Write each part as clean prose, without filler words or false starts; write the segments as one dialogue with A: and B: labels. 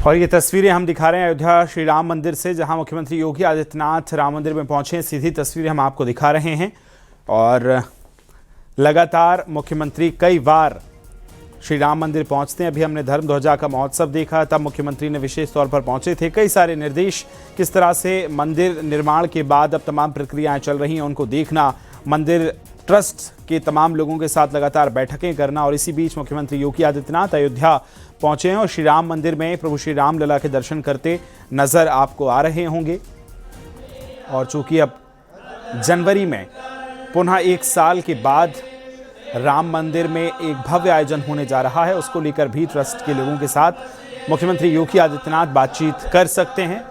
A: और ये तस्वीरें हम दिखा रहे हैं अयोध्या श्री राम मंदिर से, जहां मुख्यमंत्री योगी आदित्यनाथ राम मंदिर में पहुंचे। सीधी तस्वीरें हम आपको दिखा रहे हैं। और लगातार मुख्यमंत्री कई बार श्री राम मंदिर पहुंचते हैं। अभी हमने धर्म ध्वजा का महोत्सव देखा, तब मुख्यमंत्री ने विशेष तौर पर पहुंचे थे। कई सारे निर्देश किस तरह से मंदिर निर्माण के बाद अब तमाम प्रक्रियाएं चल रही हैं उनको देखना, मंदिर ट्रस्ट के तमाम लोगों के साथ लगातार बैठकें करना। और इसी बीच मुख्यमंत्री योगी आदित्यनाथ अयोध्या पहुंचे हैं और श्री राम मंदिर में प्रभु श्री राम लला के दर्शन करते नजर आपको आ रहे होंगे। और चूंकि अब जनवरी में पुनः एक साल के बाद राम मंदिर में एक भव्य आयोजन होने जा रहा है, उसको लेकर भी ट्रस्ट के लोगों के साथ मुख्यमंत्री योगी आदित्यनाथ बातचीत कर सकते हैं।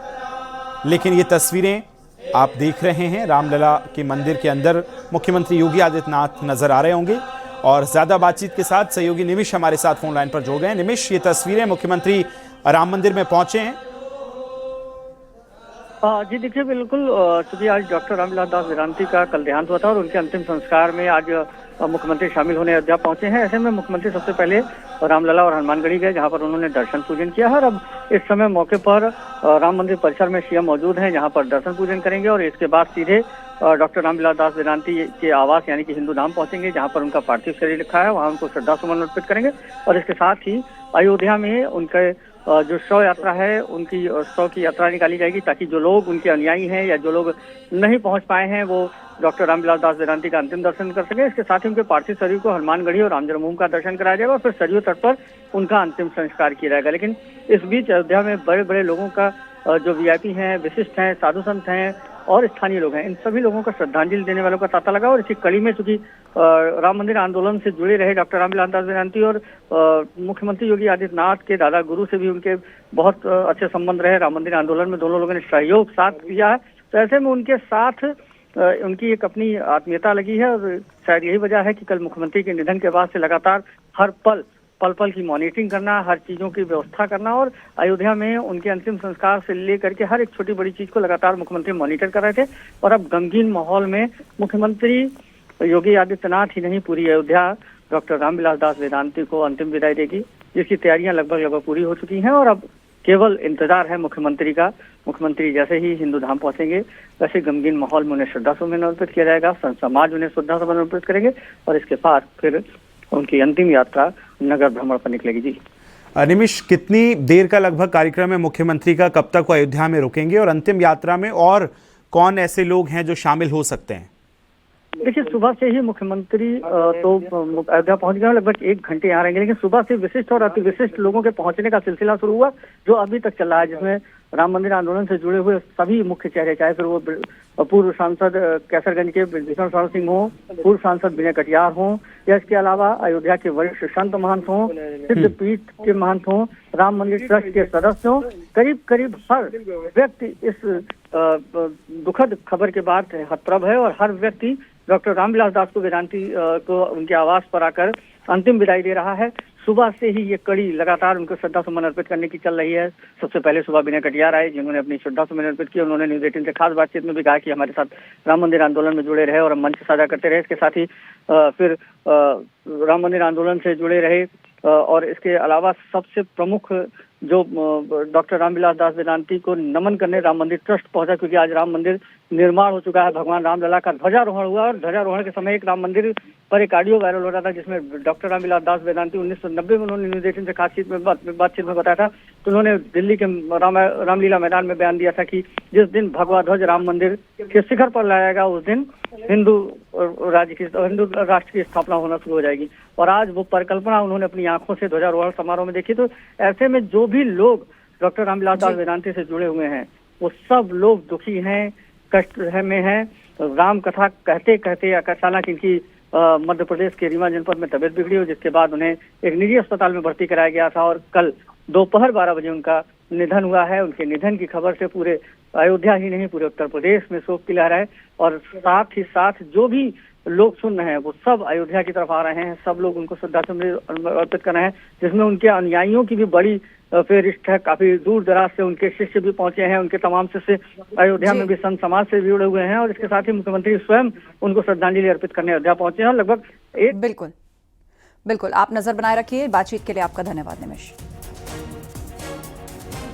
A: लेकिन ये तस्वीरें आप देख रहे हैं, रामलला के मंदिर के अंदर मुख्यमंत्री योगी आदित्यनाथ नजर आ रहे होंगे। और ज्यादा बातचीत के साथ सहयोगी निमिष हमारे साथ फोन लाइन पर जुड़ गए। निमिष, ये तस्वीरें मुख्यमंत्री राम मंदिर में पहुंचे हैं।
B: जी देखिए, बिल्कुल, चूंकि आज डॉक्टर रामविलास दास वेदांती का कल देहांत हुआ था और उनके अंतिम संस्कार में आज मुख्यमंत्री शामिल होने अयोध्या पहुंचे हैं। ऐसे में मुख्यमंत्री सबसे पहले रामलला और हनुमानगढ़ी गए, जहां पर उन्होंने दर्शन पूजन किया है। और अब इस समय मौके पर राम मंदिर परिसर में सीएम मौजूद हैं, जहां पर दर्शन पूजन करेंगे और इसके बाद सीधे डॉक्टर रामविलास दास वेदांती के आवास यानी कि हिंदू धाम पहुंचेंगे, जहां पर उनका पार्थिव शरीर रखा है, वहां उनको श्रद्धा सुमन अर्पित करेंगे। और इसके साथ ही अयोध्या में उनके जो शव यात्रा है, उनकी शव की यात्रा निकाली जाएगी, ताकि जो लोग उनके अनुयायी हैं या जो लोग नहीं पहुंच पाए हैं वो डॉक्टर रामविलास दास वेदांती का अंतिम दर्शन कर सके। इसके साथ ही उनके पार्थिव शरीर को हनुमानगढ़ी और राम जन्मभूमि का दर्शन कराया जाएगा और फिर सरयू तट पर उनका अंतिम संस्कार किया जाएगा। लेकिन इस बीच अयोध्या में बड़े बड़े लोगों का जो वीआईपी हैं, विशिष्ट हैं, साधु संत हैं और स्थानीय लोग हैं, इन सभी लोगों का श्रद्धांजलि देने वालों का तांता लगा। और इसी कड़ी में चूंकि राम मंदिर आंदोलन से जुड़े रहे डॉक्टर रामविलास दास वेदांती और मुख्यमंत्री योगी आदित्यनाथ के दादा गुरु से भी उनके बहुत अच्छे संबंध रहे। राम मंदिर आंदोलन में दोनों लोगों ने सहयोग साथ दिया है, तो ऐसे में उनके साथ उनकी एक अपनी आत्मीयता लगी है। और शायद यही वजह है कि कल मुख्यमंत्री के निधन के बाद से लगातार हर पल की मॉनिटरिंग करना, हर चीजों की व्यवस्था करना और अयोध्या में उनके अंतिम संस्कार से लेकर के हर एक छोटी बड़ी चीज को लगातार मुख्यमंत्री मॉनिटर कर रहे थे। और अब गमगीन माहौल में मुख्यमंत्री योगी आदित्यनाथ ही नहीं, पूरी अयोध्या डॉक्टर रामविलास दास वेदांती को अंतिम विदाई देगी, जिसकी तैयारियां लगभग पूरी हो चुकी हैं। और अब केवल इंतजार है मुख्यमंत्री का। मुख्यमंत्री जैसे ही हिंदू धाम पहुंचेंगे, वैसे गमगीन माहौल में उन्हें श्रद्धा सुमन अर्पित किया जाएगा, संत समाज उन्हें श्रद्धा सुमन अर्पित करेंगे और इसके बाद फिर उनकी अंतिम यात्रा नगर भ्रमण पर निकलेगी। जी
A: निमिष, कितनी देर का लगभग कार्यक्रम है मुख्यमंत्री का, कब तक वो अयोध्या में रुकेंगे और अंतिम यात्रा में और कौन ऐसे लोग हैं जो शामिल हो सकते हैं?
B: देखिए, सुबह से ही मुख्यमंत्री तो अयोध्या पहुंच गए, लगभग 1 घंटे यहाँ रहेंगे। लेकिन सुबह से विशिष्ट और अति विशिष्ट लोगों के पहुंचने का सिलसिला शुरू हुआ, जो अभी तक चल रहा है, जिसमें राम मंदिर आंदोलन से जुड़े हुए सभी मुख्य चेहरे, चाहे फिर वो पूर्व सांसद कैसरगंज के भीषण शरण सिंह हों, पूर्व सांसद विनय कटियार हों, या इसके अलावा अयोध्या के वरिष्ठ संत महंत हों, सिद्ध पीठ के महंत हों, राम मंदिर ट्रस्ट के सदस्य हों, करीब करीब हर व्यक्ति इस दुखद खबर के बाद हतप्रभ है। और हर व्यक्ति डॉक्टर रामविलास दास को वेदांती को उनके आवास पर आकर अंतिम विदाई दे रहा है। सुबह से ही ये कड़ी लगातार उनको श्रद्धा सुमन अर्पित करने की चल रही है। सबसे पहले सुबह विनय कटियार आए, जिन्होंने अपनी श्रद्धा सुमन अर्पित की। उन्होंने न्यूज 18 से खास बातचीत में भी कहा कि हमारे साथ राम मंदिर आंदोलन में जुड़े रहे और हम मंच साझा करते रहे। इसके साथ ही फिर राम मंदिर आंदोलन से जुड़े रहे। और इसके अलावा सबसे प्रमुख जो डॉक्टर रामविलास दास वेदांती को नमन करने राम मंदिर ट्रस्ट पहुंचा, क्योंकि आज राम मंदिर निर्माण हो चुका है। भगवान रामलला का ध्वजारोहण हुआ और ध्वजारोहण के समय एक राम मंदिर पर एक ऑडियो वायरल हो रहा था, जिसमें डॉक्टर रामविलास दास वेदांती 1990 में उन्होंने न्यूज 18 से बातचीत में बताया था। तो उन्होंने दिल्ली के रामलीला मैदान में बयान दिया था कि जिस दिन भगवा ध्वज राम मंदिर के शिखर पर लाएगा, उस दिन हिंदू राष्ट्र की स्थापना होना शुरू हो जाएगी। और आज वो परिकल्पना उन्होंने अपनी आंखों से ध्वजारोहण समारोह में देखी। तो ऐसे में जो भी लोग डॉक्टर रामविलास दास वेदांती से जुड़े हुए हैं, वो सब लोग दुखी हैं, कष्ट में हैं। राम कथा कहते कहते अचानक इनकी मध्य प्रदेश के रीवा जनपद में तबीयत बिगड़ी हो, जिसके बाद उन्हें एक निजी अस्पताल में भर्ती कराया गया था और कल दोपहर 12 बजे उनका निधन हुआ है। उनके निधन की खबर से पूरे अयोध्या ही नहीं, पूरे उत्तर प्रदेश में शोक की लहर है। और साथ ही साथ जो भी लोग सुन रहे हैं वो सब अयोध्या की तरफ आ रहे हैं, सब लोग उनको श्रद्धांजलि अर्पित कर रहे हैं, जिसमें उनके अनुयायियों की भी बड़ी फेरिस्त है। काफी दूर दराज से उनके शिष्य भी पहुंचे हैं, उनके तमाम शिष्य अयोध्या में भी संत समाज से जुड़े हुए हैं। और इसके साथ ही मुख्यमंत्री स्वयं उनको श्रद्धांजलि अर्पित करने अयोध्या पहुंचे हैं। लगभग
C: बिल्कुल, आप नजर बनाए रखिए। बातचीत के लिए आपका धन्यवाद निमिष।